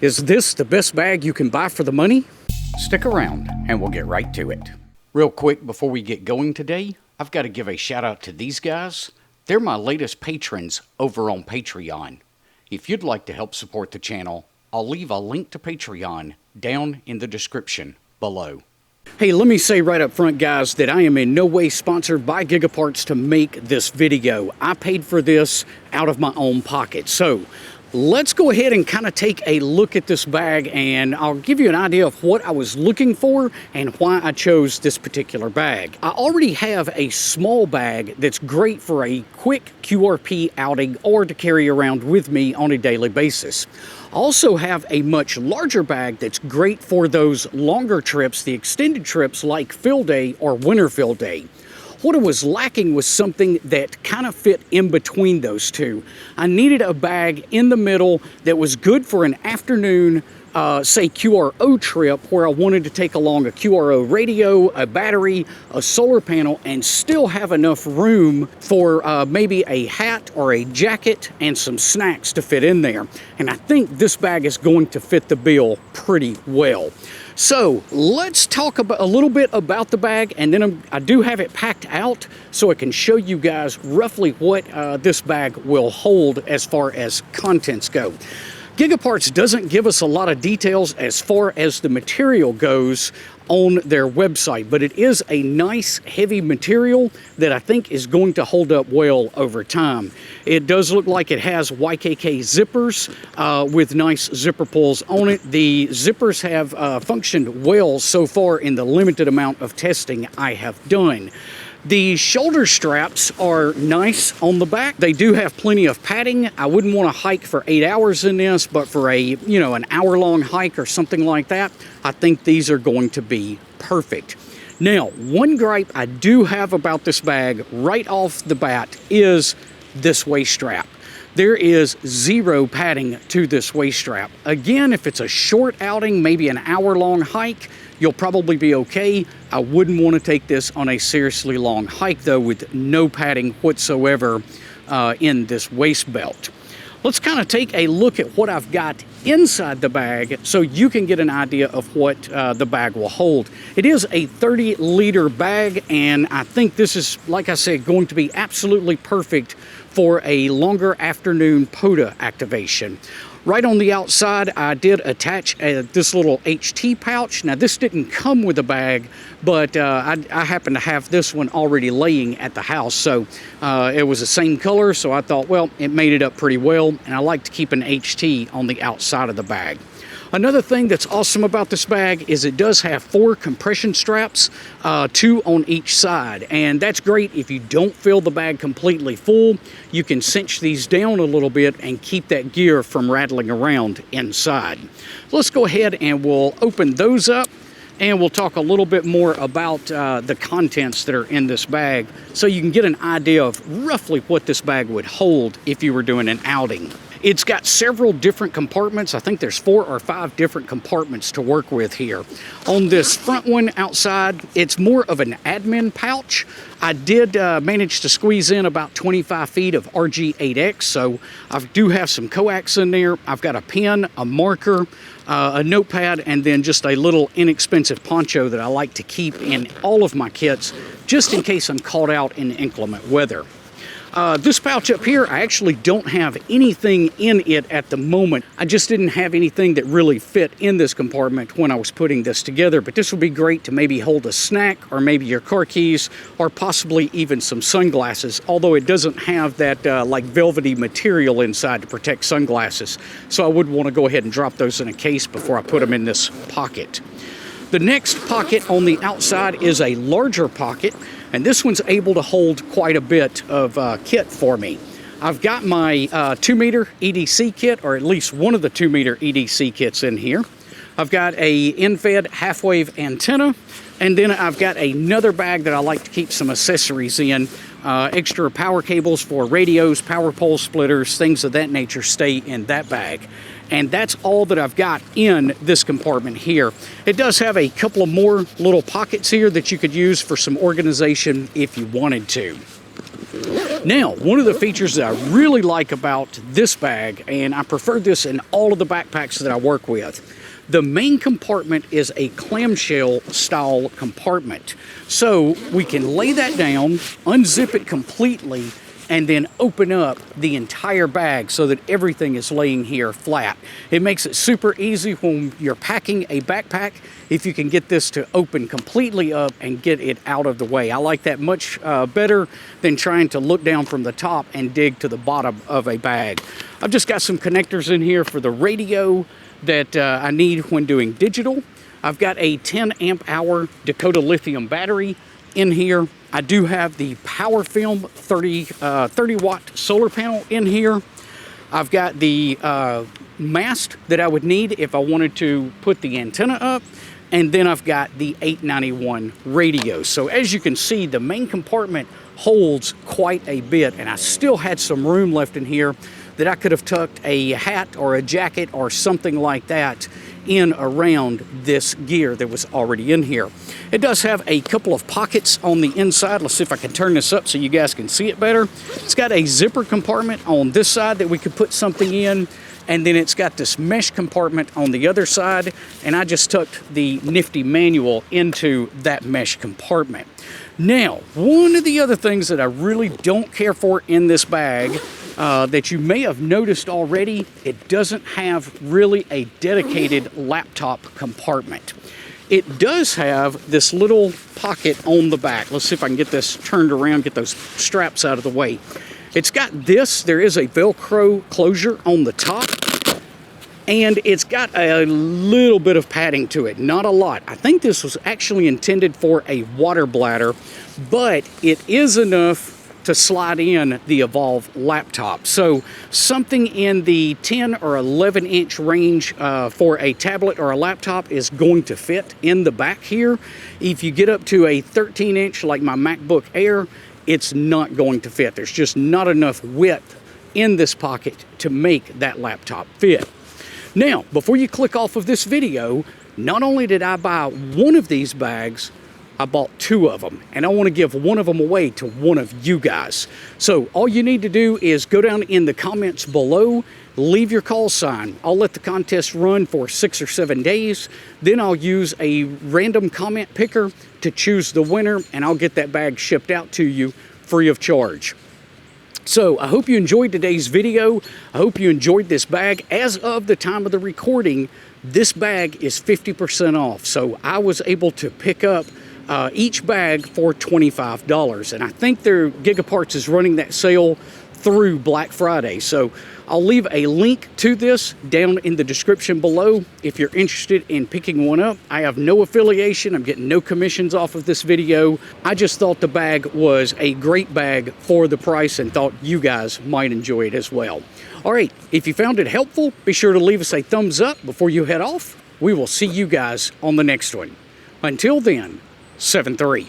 Is this the best bag you can buy for the money? Stick around and we'll get right to it. Real quick before we get going today, I've got to give a shout out to these guys. They're my latest patrons over on Patreon. If you'd like to help support the channel, I'll leave a link to Patreon down in the description below. Hey, let me say right up front, guys, that I am in no way sponsored by Gigaparts to make this video. I paid for this out of my own pocket. So let's go ahead and kind of take a look at this bag, and I'll give you an idea of what I was looking for and why I chose this particular bag. I already have a small bag that's great for a quick QRP outing or to carry around with me on a daily basis. I also have a much larger bag that's great for those longer trips, the extended trips like field day or winter field day. What I was lacking was something that kind of fit in between those two. I needed a bag in the middle that was good for an afternoon, say QRO trip, where I wanted to take along a QRO radio, a battery, a solar panel, and still have enough room for maybe a hat or a jacket and some snacks to fit in there. And I think this bag is going to fit the bill pretty well. So let's talk about a little bit about the bag, and then I do have it packed out so I can show you guys roughly what this bag will hold as far as contents go. Gigaparts doesn't give us a lot of details as far as the material goes on their website, but it is a nice heavy material that I think is going to hold up well over time. It does look like it has YKK zippers with nice zipper pulls on it. The zippers have functioned well so far in the limited amount of testing I have done. The shoulder straps are nice on the back. They do have plenty of padding. I wouldn't want to hike for 8 hours in this, but for a, an hour-long hike or something like that, I think these are going to be perfect. Now, one gripe I do have about this bag right off the bat is this waist strap. There is zero padding to this waist strap. Again, if it's a short outing, maybe an hour-long hike, you'll probably be okay. I wouldn't want to take this on a seriously long hike, though, with no padding whatsoever in this waist belt. Let's kind of take a look at what I've got inside the bag so you can get an idea of what the bag will hold. It is a 30-liter bag, and I think this is, like I said, going to be absolutely perfect for a longer afternoon POTA activation. Right on the outside, I did attach this little HT pouch. Now, this didn't come with a bag, but I happen to have this one already laying at the house. So it was the same color, so I thought, well, it made it up pretty well, and I like to keep an HT on the outside of the bag. Another thing that's awesome about this bag is it does have 4 compression straps, 2 on each side. And that's great if you don't fill the bag completely full. You can cinch these down a little bit and keep that gear from rattling around inside. Let's go ahead and we'll open those up, and we'll talk a little bit more about the contents that are in this bag so you can get an idea of roughly what this bag would hold if you were doing an outing. It's got several different compartments. I think there's 4 or 5 different compartments to work with here. On this front one outside, it's more of an admin pouch. I did manage to squeeze in about 25 feet of RG8X, so I do have some coax in there. I've got a pen, a marker, a notepad, and then just a little inexpensive poncho that I like to keep in all of my kits, just in case I'm caught out in inclement weather. This pouch up here, I actually don't have anything in it at the moment. I just didn't have anything that really fit in this compartment when I was putting this together, but this would be great to maybe hold a snack or maybe your car keys or possibly even some sunglasses, although it doesn't have that like velvety material inside to protect sunglasses. So I would want to go ahead and drop those in a case before I put them in this pocket. The next pocket on the outside is a larger pocket, and this one's able to hold quite a bit of kit for me. I've got my 2-meter EDC kit, or at least one of the 2-meter EDC kits in here. I've got a in-fed half-wave antenna, and then I've got another bag that I like to keep some accessories in. Extra power cables for radios, power pole splitters, things of that nature stay in that bag. And that's all that I've got in this compartment here. It does have a couple of more little pockets here that you could use for some organization if you wanted to. Now, one of the features that I really like about this bag, and I prefer this in all of the backpacks that I work with, the main compartment is a clamshell style compartment. So we can lay that down, unzip it completely, and then open up the entire bag so that everything is laying here flat. It makes it super easy when you're packing a backpack if you can get this to open completely up and get it out of the way. I like that much better than trying to look down from the top and dig to the bottom of a bag. I've just got some connectors in here for the radio that I need when doing digital. I've got a 10 amp hour Dakota lithium battery in here. I do have the Power Film 30 watt solar panel in here. I've got the mast that I would need if I wanted to put the antenna up. And then I've got the 891 radio. So as you can see, the main compartment holds quite a bit, and I still had some room left in here that I could have tucked a hat or a jacket or something like that in around this gear that was already in here. It does have a couple of pockets on the inside. Let's see if I can turn this up so you guys can see it better. It's got a zipper compartment on this side that we could put something in, and then it's got this mesh compartment on the other side, and I just tucked the nifty manual into that mesh compartment. Now, one of the other things that I really don't care for in this bag that you may have noticed already, it doesn't have really a dedicated laptop compartment. It does have this little pocket on the back. Let's see if I can get this turned around, get those straps out of the way. It's got this, there is a Velcro closure on the top, and it's got a little bit of padding to it, not a lot. I think this was actually intended for a water bladder, but it is enough to slide in the Evolve laptop. So something in the 10 or 11 inch range for a tablet or a laptop is going to fit in the back here. If you get up to a 13 inch like my MacBook Air, it's not going to fit. There's just not enough width in this pocket to make that laptop fit. Now, before you click off of this video, not only did I buy one of these bags, I bought two of them, and I want to give one of them away to one of you guys. So all you need to do is go down in the comments below, leave your call sign. I'll let the contest run for 6 or 7 days. Then I'll use a random comment picker to choose the winner, and I'll get that bag shipped out to you free of charge. So I hope you enjoyed today's video. I hope you enjoyed this bag. As of the time of the recording, this bag is 50% off. So I was able to pick up each bag for $25. And I think Gigaparts is running that sale through Black Friday. So I'll leave a link to this down in the description below if you're interested in picking one up. I have no affiliation. I'm getting no commissions off of this video. I just thought the bag was a great bag for the price and thought you guys might enjoy it as well. All right, if you found it helpful, be sure to leave us a thumbs up before you head off. We will see you guys on the next one. Until then, 7-3.